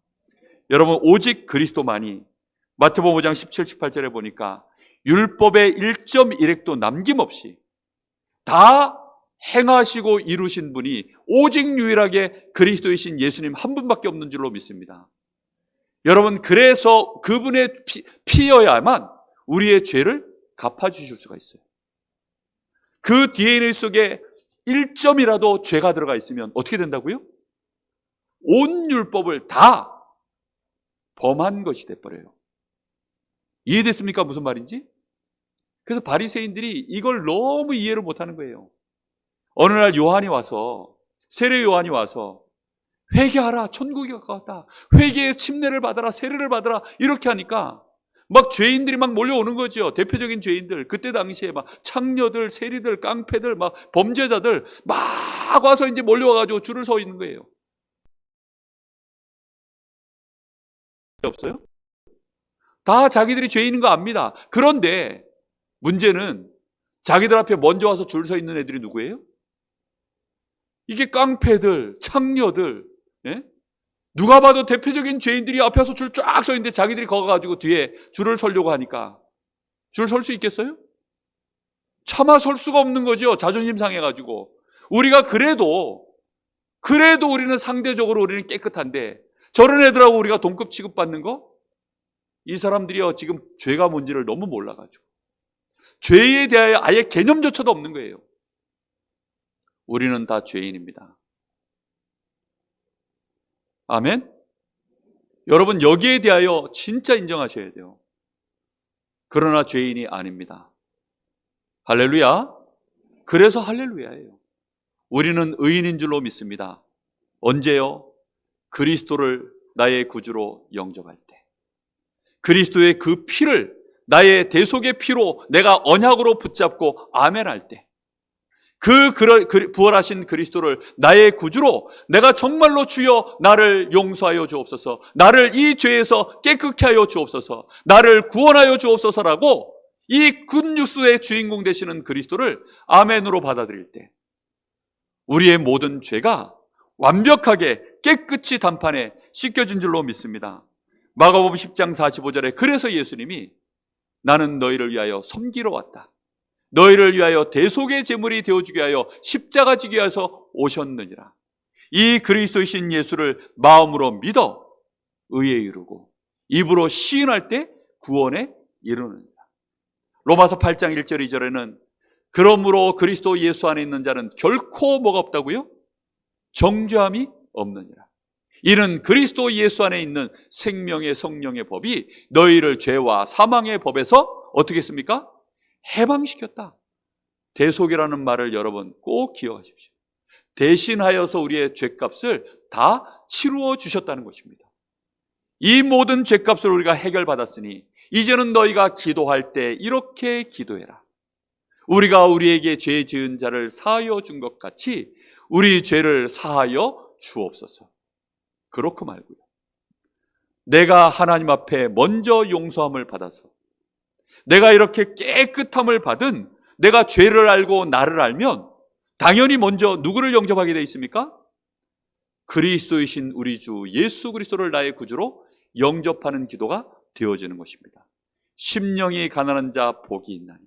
여러분, 오직 그리스도만이, 마태복음 5장 17, 18절에 보니까 율법의 1.1획도 남김없이 다 행하시고 이루신 분이 오직 유일하게 그리스도이신 예수님 한 분밖에 없는 줄로 믿습니다. 여러분, 그래서 그분의 피여야만 우리의 죄를 갚아주실 수가 있어요. 그 DNA 속에 1점이라도 죄가 들어가 있으면 어떻게 된다고요? 온 율법을 다 범한 것이 돼버려요. 이해됐습니까? 무슨 말인지? 그래서 바리새인들이 이걸 너무 이해를 못하는 거예요. 어느 날 요한이 와서, 세례 요한이 와서 회개하라, 천국이 가까웠다, 회개의 침례를 받아라, 세례를 받아라, 이렇게 하니까 막 죄인들이 막 몰려오는 거죠. 대표적인 죄인들, 그때 당시에 막 창녀들, 세리들, 깡패들, 막 범죄자들 막 와서 이제 몰려와가지고 줄을 서 있는 거예요. 없어요? 다 자기들이 죄인인 거 압니다. 그런데 문제는 자기들 앞에 먼저 와서 줄 서 있는 애들이 누구예요? 이게 깡패들, 창녀들, 예? 누가 봐도 대표적인 죄인들이 앞에서 줄 쫙 서 있는데 자기들이 거가가지고 뒤에 줄을 서려고 하니까 줄 설 수 있겠어요? 차마 설 수가 없는 거죠. 자존심 상해가지고. 우리가 그래도 우리는 상대적으로 우리는 깨끗한데 저런 애들하고 우리가 동급 취급받는 거? 이 사람들이요 지금 죄가 뭔지를 너무 몰라가지고 죄에 대하여 아예 개념조차도 없는 거예요. 우리는 다 죄인입니다. 아멘? 여러분 여기에 대하여 진짜 인정하셔야 돼요. 그러나 죄인이 아닙니다. 할렐루야. 그래서 할렐루야예요. 우리는 의인인 줄로 믿습니다. 언제요? 그리스도를 나의 구주로 영접할 때. 그리스도의 그 피를 나의 대속의 피로 내가 언약으로 붙잡고 아멘할 때. 그 부활하신 그리스도를 나의 구주로 내가 정말로 주여 나를 용서하여 주옵소서, 나를 이 죄에서 깨끗게 하여 주옵소서, 나를 구원하여 주옵소서라고 이 굿뉴스의 주인공 되시는 그리스도를 아멘으로 받아들일 때 우리의 모든 죄가 완벽하게 깨끗이 단판에 씻겨진 줄로 믿습니다. 마가복음 10장 45절에 그래서 예수님이 나는 너희를 위하여 섬기러 왔다, 너희를 위하여 대속의 제물이 되어주게 하여 십자가 지게 해서 오셨느니라. 이 그리스도이신 예수를 마음으로 믿어 의에 이르고 입으로 시인할 때 구원에 이르느니라. 로마서 8장 1절 2절에는 그러므로 그리스도 예수 안에 있는 자는 결코 뭐가 없다고요? 정죄함이 없느니라. 이는 그리스도 예수 안에 있는 생명의 성령의 법이 너희를 죄와 사망의 법에서 어떻게 했습니까? 해방시켰다. 대속이라는 말을 여러분 꼭 기억하십시오. 대신하여서 우리의 죄값을 다 치루어 주셨다는 것입니다. 이 모든 죄값을 우리가 해결받았으니 이제는 너희가 기도할 때 이렇게 기도해라. 우리가 우리에게 죄 지은 자를 사하여 준 것 같이 우리 죄를 사하여 주옵소서. 그렇고 말고요. 내가 하나님 앞에 먼저 용서함을 받아서 내가 이렇게 깨끗함을 받은 내가 죄를 알고 나를 알면 당연히 먼저 누구를 영접하게 되어 있습니까? 그리스도이신 우리 주 예수 그리스도를 나의 구주로 영접하는 기도가 되어지는 것입니다. 심령이 가난한 자 복이 있나니.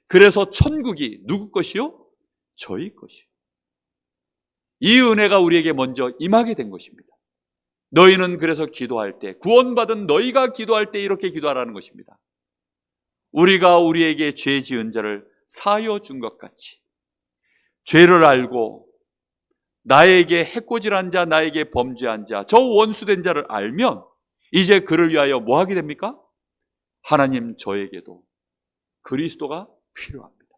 그래서 천국이 누구 것이요? 저희 것이요. 이 은혜가 우리에게 먼저 임하게 된 것입니다. 너희는 그래서 기도할 때, 구원받은 너희가 기도할 때 이렇게 기도하라는 것입니다. 우리가 우리에게 죄 지은 자를 사하여 준 것 같이 죄를 알고 나에게 해코지한 자, 나에게 범죄한 자, 저 원수된 자를 알면 이제 그를 위하여 뭐 하게 됩니까? 하나님, 저에게도 그리스도가 필요합니다.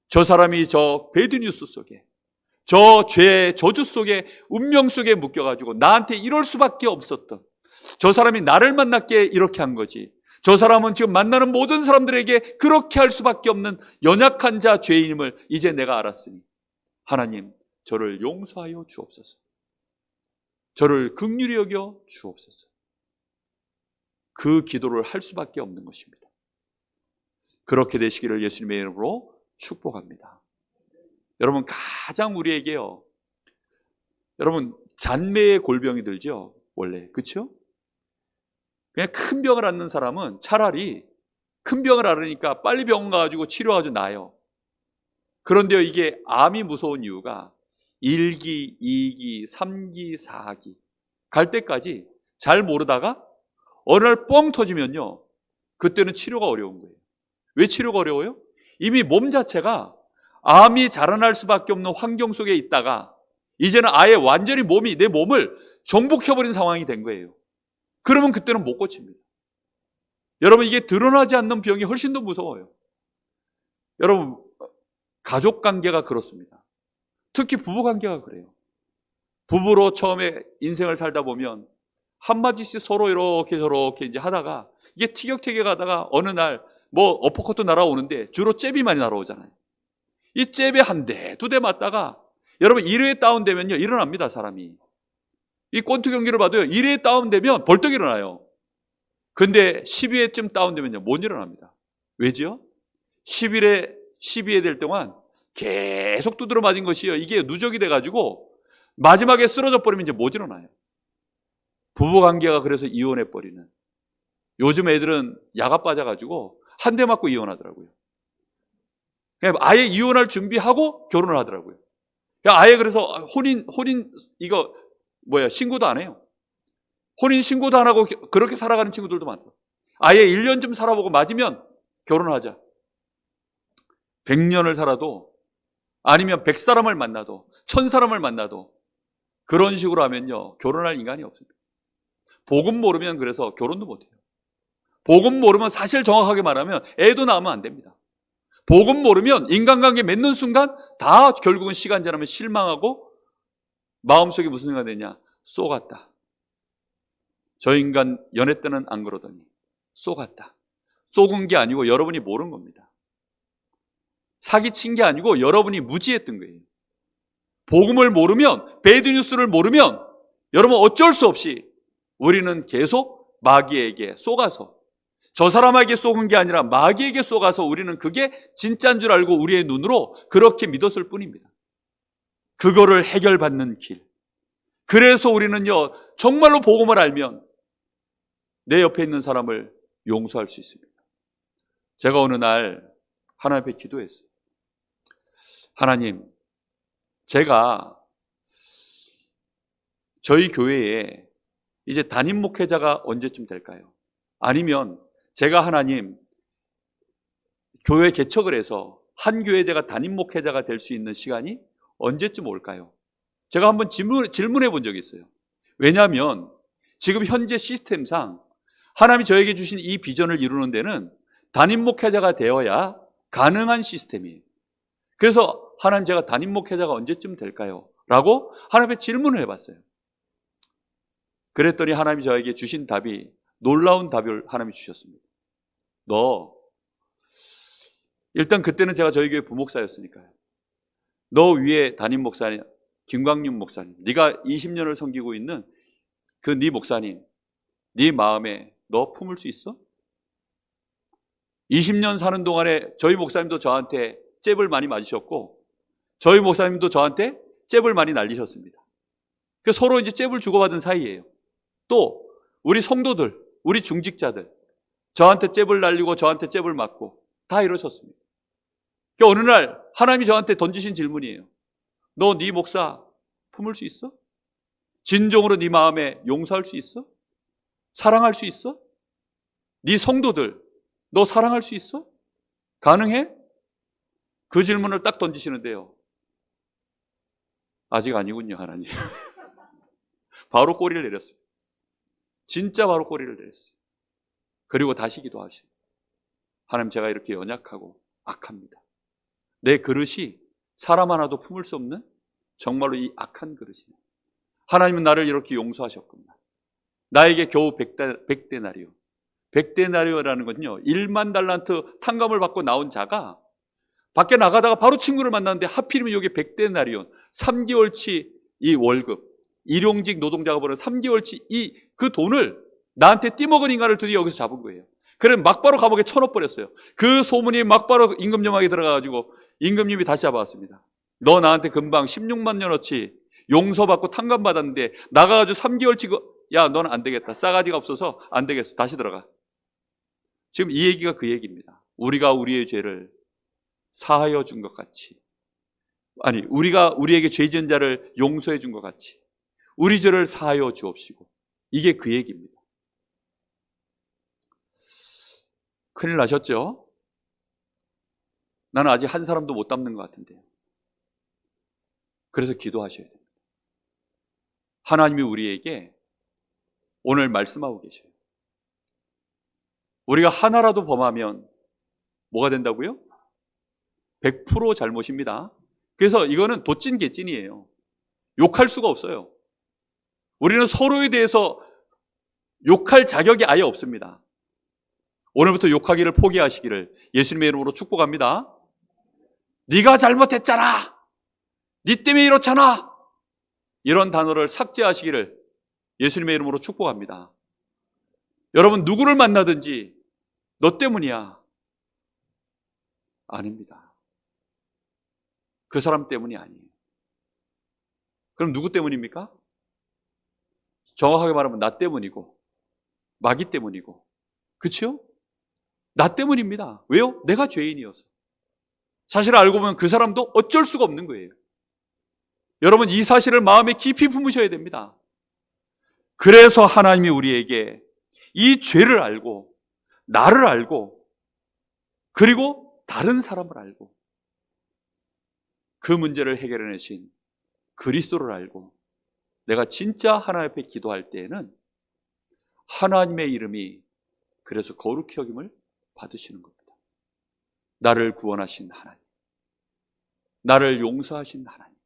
저 사람이 저 배드뉴스 속에, 저 죄의 저주 속에, 운명 속에 묶여가지고 나한테 이럴 수밖에 없었던, 저 사람이 나를 만났기에 이렇게 한 거지, 저 사람은 지금 만나는 모든 사람들에게 그렇게 할 수밖에 없는 연약한 자, 죄인임을 이제 내가 알았으니 하나님, 저를 용서하여 주옵소서. 저를 긍휼히 여겨 주옵소서. 그 기도를 할 수밖에 없는 것입니다. 그렇게 되시기를 예수님의 이름으로 축복합니다. 여러분, 가장 우리에게요, 여러분, 잔매의 골병이 들죠, 원래. 그렇죠? 그냥 큰 병을 앓는 사람은 차라리 큰 병을 앓으니까 빨리 병원 가가지고 치료하고 나아요. 그런데요, 이게 암이 무서운 이유가 1기, 2기, 3기, 4기 갈 때까지 잘 모르다가 어느 날 뻥 터지면요, 그때는 치료가 어려운 거예요. 왜 치료가 어려워요? 이미 몸 자체가 암이 자라날 수밖에 없는 환경 속에 있다가 이제는 아예 완전히 내 몸을 정복해버린 상황이 된 거예요. 그러면 그때는 못 고칩니다. 여러분, 이게 드러나지 않는 병이 훨씬 더 무서워요. 여러분, 가족 관계가 그렇습니다. 특히 부부 관계가 그래요. 부부로 처음에 인생을 살다 보면 한마디씩 서로 이렇게 저렇게 이제 하다가 이게 티격태격 하다가 어느 날 뭐 어퍼컷도 날아오는데 주로 잽이 많이 날아오잖아요. 이 잽에 한 대, 두 대 맞다가 여러분 1회에 다운되면요 일어납니다, 사람이. 이 권투 경기를 봐도요 1회에 다운되면 벌떡 일어나요. 근데 12회쯤 다운되면요 못 일어납니다. 왜지요? 12회 될 동안 계속 두드려 맞은 것이요 이게 누적이 돼가지고 마지막에 쓰러져 버리면 이제 못 일어나요. 부부관계가 그래서 이혼해버리는. 요즘 애들은 야가 빠져가지고 한 대 맞고 이혼하더라고요. 그냥 아예 이혼할 준비하고 결혼을 하더라고요. 아예 그래서 혼인 이거 신고도 안 해요. 혼인 신고도 안 하고 그렇게 살아가는 친구들도 많더라고요. 아예 1년쯤 살아보고 맞으면 결혼하자. 100년을 살아도 아니면 100사람을 만나도 1000사람을 만나도 그런 식으로 하면요 결혼할 인간이 없습니다. 복음 모르면 그래서 결혼도 못해요. 복음 모르면 사실 정확하게 말하면 애도 낳으면 안 됩니다. 복음 모르면 인간관계 맺는 순간 다 결국은 시간 지나면 실망하고 마음속에 무슨 생각이 되냐, 쏘갔다. 저 인간 연애 때는 안 그러더니 쏘갔다. 쏘은 게 아니고 여러분이 모르는 겁니다. 사기친 게 아니고 여러분이 무지했던 거예요. 복음을 모르면, 배드뉴스를 모르면 여러분 어쩔 수 없이 우리는 계속 마귀에게 쏘가서, 저 사람에게 쏘은 게 아니라 마귀에게 쏘가서 우리는 그게 진짜인 줄 알고 우리의 눈으로 그렇게 믿었을 뿐입니다. 그거를 해결받는 길. 그래서 우리는요 정말로 복음을 알면 내 옆에 있는 사람을 용서할 수 있습니다. 제가 어느 날 하나님 앞에 기도했어요. 하나님, 제가 저희 교회에 이제 담임 목회자가 언제쯤 될까요? 아니면 제가 하나님 교회 개척을 해서 한 교회 제가 담임 목회자가 될 수 있는 시간이 언제쯤 올까요? 제가 한번 질문해 본 적이 있어요. 왜냐하면 지금 현재 시스템상 하나님이 저에게 주신 이 비전을 이루는 데는 담임 목회자가 되어야 가능한 시스템이에요. 그래서 하나님, 제가 담임 목회자가 언제쯤 될까요? 라고 하나님께 질문을 해봤어요. 그랬더니 하나님이 저에게 주신 답이, 놀라운 답을 하나님이 주셨습니다. 너, 일단 그때는 제가 저희 교회 부목사였으니까요. 너 위에 담임 목사님 김광윤 목사님, 네가 20년을 섬기고 있는 그 네 목사님, 네 마음에 너 품을 수 있어? 20년 사는 동안에 저희 목사님도 저한테 잽을 많이 맞으셨고 저희 목사님도 저한테 잽을 많이 날리셨습니다. 그래서 서로 이제 잽을 주고받은 사이예요. 또 우리 성도들, 우리 중직자들 저한테 잽을 날리고 저한테 잽을 맞고 다 이러셨습니다. 그러니까 어느 날 하나님이 저한테 던지신 질문이에요. 너 네 목사 품을 수 있어? 진정으로 네 마음에 용서할 수 있어? 사랑할 수 있어? 네 성도들 너 사랑할 수 있어? 가능해? 그 질문을 딱 던지시는데요. 아직 아니군요, 하나님. 바로 꼬리를 내렸어요. 진짜 바로 꼬리를 내렸어요. 그리고 다시 기도하시고, 하나님, 제가 이렇게 연약하고 악합니다. 내 그릇이 사람 하나도 품을 수 없는 정말로 이 악한 그릇이네. 하나님은 나를 이렇게 용서하셨구나. 나에게 겨우 100데나리오. 100데나리오라는 건요, 1만 달란트 탕감을 받고 나온 자가 밖에 나가다가 바로 친구를 만났는데 하필이면 여기 100데나리온, 3개월치 이 월급, 일용직 노동자가 버는 3개월치 그 돈을 나한테 띠먹은 인간을 드디어 여기서 잡은 거예요. 그래 막바로 감옥에 쳐넣어버렸어요. 그 소문이 막바로 임금님에게 들어가가지고 임금님이 다시 잡아왔습니다. 너 나한테 금방 16만 년어치 용서받고 탕감받았는데 나가가지고 3개월치 야, 너는 안 되겠다. 싸가지가 없어서 안 되겠어. 다시 들어가. 지금 이 얘기가 그 얘기입니다. 우리가 우리의 죄를 사하여 준 것 같이, 아니 우리가 우리에게 죄 지은 자를 용서해 준 것 같이 우리 죄를 사하여 주옵시고, 이게 그 얘기입니다. 큰일 나셨죠? 나는 아직 한 사람도 못 닮는 것 같은데요. 그래서 기도하셔야 됩니다. 하나님이 우리에게 오늘 말씀하고 계셔요. 우리가 하나라도 범하면 뭐가 된다고요? 100% 잘못입니다. 그래서 이거는 도찐개찐이에요. 욕할 수가 없어요. 우리는 서로에 대해서 욕할 자격이 아예 없습니다. 오늘부터 욕하기를 포기하시기를 예수님의 이름으로 축복합니다. 네가 잘못했잖아. 네 때문에 이렇잖아. 이런 단어를 삭제하시기를 예수님의 이름으로 축복합니다. 여러분, 누구를 만나든지 너 때문이야. 아닙니다. 그 사람 때문이 아니에요. 그럼 누구 때문입니까? 정확하게 말하면 나 때문이고 마귀 때문이고, 그렇죠? 나 때문입니다. 왜요? 내가 죄인이어서. 사실을 알고 보면 그 사람도 어쩔 수가 없는 거예요. 여러분, 이 사실을 마음에 깊이 품으셔야 됩니다. 그래서 하나님이 우리에게 이 죄를 알고, 나를 알고, 그리고 다른 사람을 알고, 그 문제를 해결해내신 그리스도를 알고, 내가 진짜 하나님 앞에 기도할 때에는 하나님의 이름이 그래서 거룩히 여김을 받으시는 겁니다. 나를 구원하신 하나님, 나를 용서하신 하나님,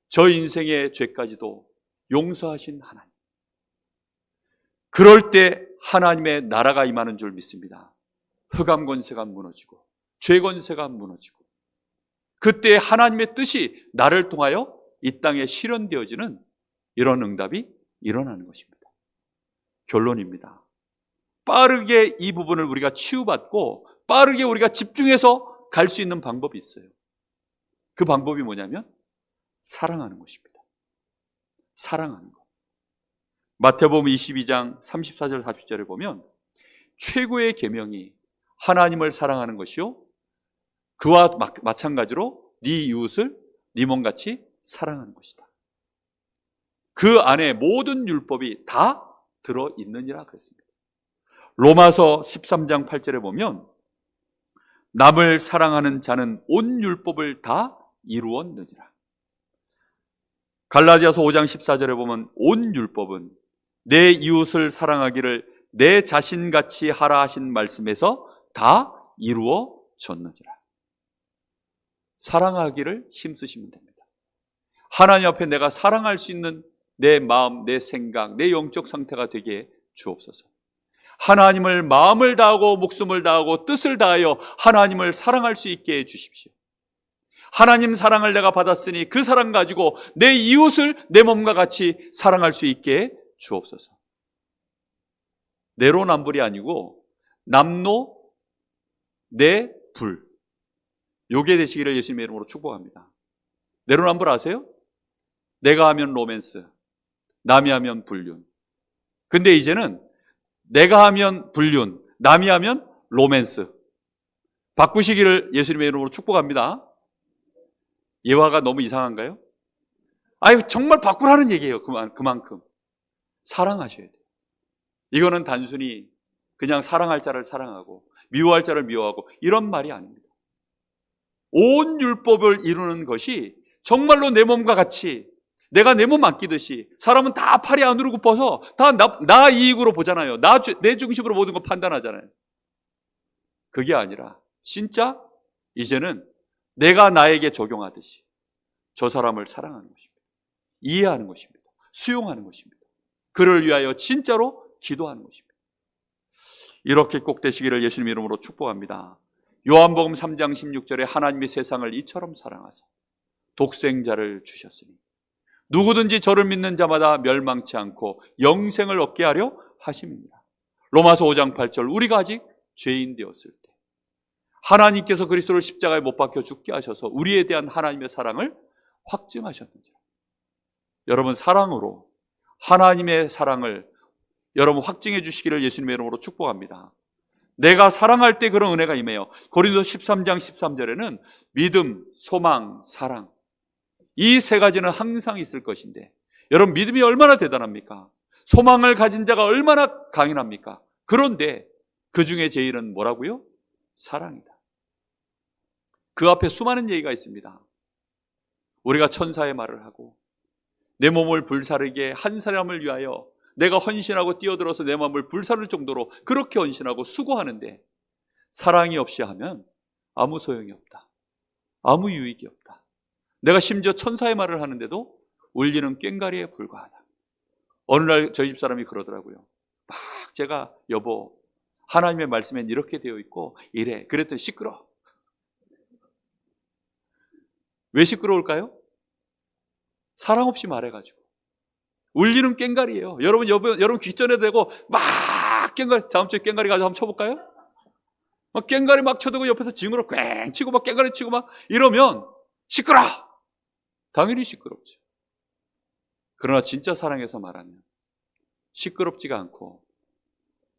저 인생의 죄까지도 용서하신 하나님. 그럴 때 하나님의 나라가 임하는 줄 믿습니다. 흑암 권세가 무너지고 죄 권세가 무너지고, 그때 하나님의 뜻이 나를 통하여 이 땅에 실현되어지는 이런 응답이 일어나는 것입니다. 결론입니다. 빠르게 이 부분을 우리가 치유받고 빠르게 우리가 집중해서 갈 수 있는 방법이 있어요. 그 방법이 뭐냐면 사랑하는 것입니다. 사랑하는 것. 마태복음 22장 34절 40절에 보면 최고의 계명이 하나님을 사랑하는 것이요, 그와 마찬가지로 네 이웃을 네 몸같이 사랑하는 것이다. 그 안에 모든 율법이 다 들어있느니라 그랬습니다. 로마서 13장 8절에 보면 남을 사랑하는 자는 온 율법을 다 이루었느니라. 갈라디아서 5장 14절에 보면 온 율법은 내 이웃을 사랑하기를 내 자신같이 하라 하신 말씀에서 다 이루어졌느니라. 사랑하기를 힘쓰시면 됩니다. 하나님 앞에 내가 사랑할 수 있는 내 마음, 내 생각, 내 영적 상태가 되게 주옵소서. 하나님을 마음을 다하고 목숨을 다하고 뜻을 다하여 하나님을 사랑할 수 있게 해 주십시오. 하나님 사랑을 내가 받았으니 그 사랑 가지고 내 이웃을 내 몸과 같이 사랑할 수 있게 해 주옵소서. 내로남불이 아니고 남노 내불, 요게 되시기를 예수님의 이름으로 축복합니다. 내로남불 아세요? 내가 하면 로맨스, 남이 하면 불륜. 근데 이제는 내가 하면 불륜, 남이 하면 로맨스. 바꾸시기를 예수님의 이름으로 축복합니다. 예화가 너무 이상한가요? 아니, 정말 바꾸라는 얘기예요. 그만큼 사랑하셔야 돼요. 이거는 단순히 그냥 사랑할 자를 사랑하고 미워할 자를 미워하고 이런 말이 아닙니다. 온 율법을 이루는 것이 정말로 내 몸과 같이, 내가 내 몸 아끼듯이, 사람은 다 팔이 안으로 굽어서 다 나 이익으로 보잖아요. 내 중심으로 모든 걸 판단하잖아요. 그게 아니라 진짜 이제는 내가 나에게 적용하듯이 저 사람을 사랑하는 것입니다. 이해하는 것입니다. 수용하는 것입니다. 그를 위하여 진짜로 기도하는 것입니다. 이렇게 꼭 되시기를 예수님 이름으로 축복합니다. 요한복음 3장 16절에 하나님이 세상을 이처럼 사랑하사 독생자를 주셨으니 누구든지 저를 믿는 자마다 멸망치 않고 영생을 얻게 하려 하심입니다. 로마서 5장 8절, 우리가 아직 죄인 되었을 때 하나님께서 그리스도를 십자가에 못 박혀 죽게 하셔서 우리에 대한 하나님의 사랑을 확증하셨는지라. 여러분, 사랑으로 하나님의 사랑을 여러분 확증해 주시기를 예수님의 이름으로 축복합니다. 내가 사랑할 때 그런 은혜가 임해요. 고린도서 13장 13절에는 믿음, 소망, 사랑, 이 세 가지는 항상 있을 것인데, 여러분 믿음이 얼마나 대단합니까? 소망을 가진 자가 얼마나 강인합니까? 그런데 그 중에 제일은 뭐라고요? 사랑이다. 그 앞에 수많은 얘기가 있습니다. 우리가 천사의 말을 하고 내 몸을 불사르게 한 사람을 위하여 내가 헌신하고 뛰어들어서 내 마음을 불사를 정도로 그렇게 헌신하고 수고하는데 사랑이 없이 하면 아무 소용이 없다. 아무 유익이 없다. 내가 심지어 천사의 말을 하는데도 울리는 꽹과리에 불과하다. 어느 날 저희 집 사람이 그러더라고요. 막 제가 여보 하나님의 말씀엔 이렇게 되어 있고 이래. 그랬더니 시끄러. 왜 시끄러울까요? 사랑 없이 말해가지고. 울리는 꽹과리예요. 여러분 귓전에 대고 막 꽹과리, 다음 주에 꽹과리 가지고 한번 쳐볼까요? 막 꽹과리 막 쳐대고 옆에서 징으로 꽹 치고 막 꽹과리 치고 막 이러면 시끄러! 당연히 시끄럽죠. 그러나 진짜 사랑해서 말하면 시끄럽지가 않고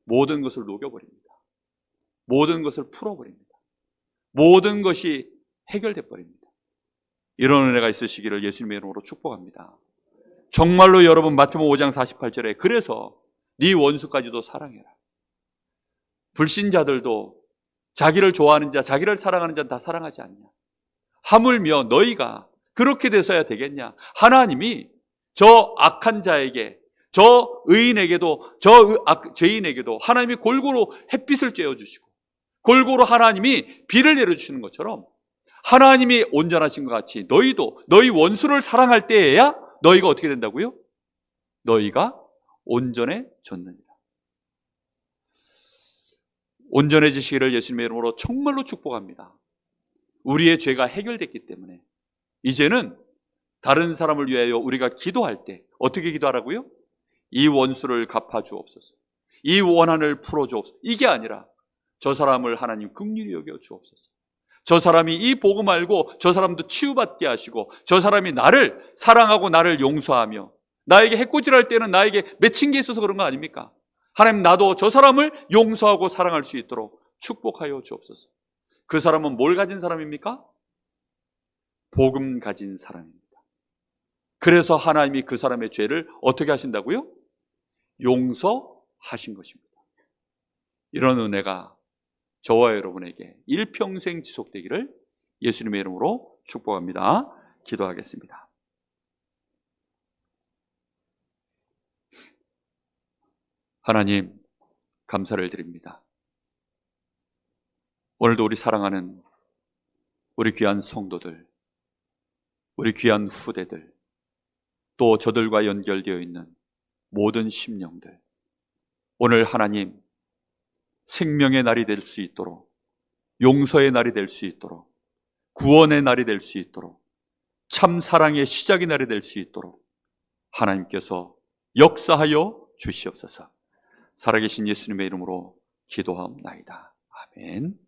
모든 것을 녹여버립니다. 모든 것을 풀어버립니다. 모든 것이 해결돼 버립니다. 이런 은혜가 있으시기를 예수님의 이름으로 축복합니다. 정말로 여러분 마태복음 5장 48절에 그래서 네 원수까지도 사랑해라. 불신자들도 자기를 좋아하는 자, 자기를 사랑하는 자는 다 사랑하지 않냐. 하물며 너희가 그렇게 돼서야 되겠냐. 하나님이 저 악한 자에게, 저 의인에게도, 죄인에게도 하나님이 골고루 햇빛을 쬐어주시고 골고루 하나님이 비를 내려주시는 것처럼 하나님이 온전하신 것 같이 너희도 너희 원수를 사랑할 때에야 너희가 어떻게 된다고요? 너희가 온전해졌느니라. 온전해지시기를 예수님의 이름으로 정말로 축복합니다. 우리의 죄가 해결됐기 때문에 이제는 다른 사람을 위하여 우리가 기도할 때 어떻게 기도하라고요? 이 원수를 갚아주옵소서. 이 원한을 풀어주옵소서. 이게 아니라 저 사람을 하나님 긍휼히 여겨 주옵소서. 저 사람이 이 복음 알고 저 사람도 치유받게 하시고 저 사람이 나를 사랑하고 나를 용서하며 나에게 해코지할 때는 나에게 맺힌 게 있어서 그런 거 아닙니까? 하나님 나도 저 사람을 용서하고 사랑할 수 있도록 축복하여 주옵소서. 그 사람은 뭘 가진 사람입니까? 복음 가진 사람입니다. 그래서 하나님이 그 사람의 죄를 어떻게 하신다고요? 용서하신 것입니다. 이런 은혜가 저와 여러분에게 일평생 지속되기를 예수님의 이름으로 축복합니다. 기도하겠습니다. 하나님, 감사를 드립니다. 오늘도 우리 사랑하는 우리 귀한 성도들, 우리 귀한 후대들, 또 저들과 연결되어 있는 모든 심령들, 오늘 하나님 생명의 날이 될 수 있도록, 용서의 날이 될 수 있도록, 구원의 날이 될 수 있도록, 참 사랑의 시작의 날이 될 수 있도록 하나님께서 역사하여 주시옵소서. 살아계신 예수님의 이름으로 기도하옵나이다. 아멘.